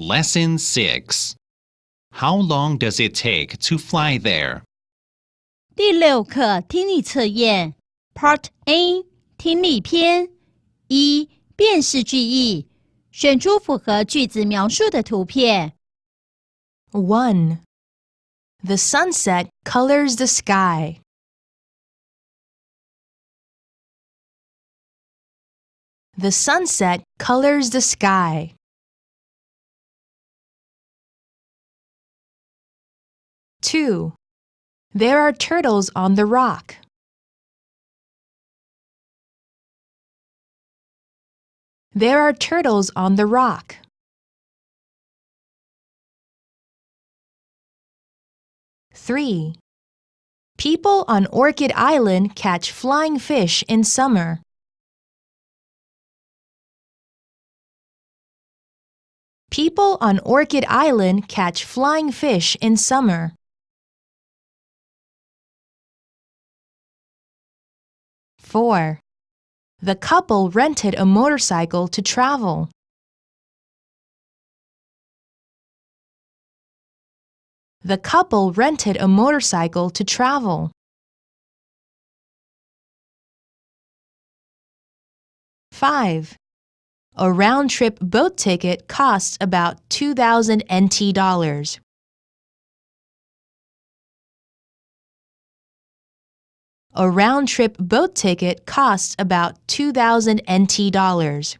Lesson 6. How long does it take to fly there? 第6课听力测验 Part A 听力篇1辨识句意选出符合句子描述的图片 1. The sunset colors the sky. The sunset colors the sky. 2. There are turtles on the rock. There are turtles on the rock. 3. People on Orchid Island catch flying fish in summer. People on Orchid Island catch flying fish in summer. 4. The couple rented a motorcycle to travel. The couple rented a motorcycle to travel. 5. A round-trip boat ticket costs about 2,000 NT dollars. A round-trip boat ticket costs about 2,000 NT dollars.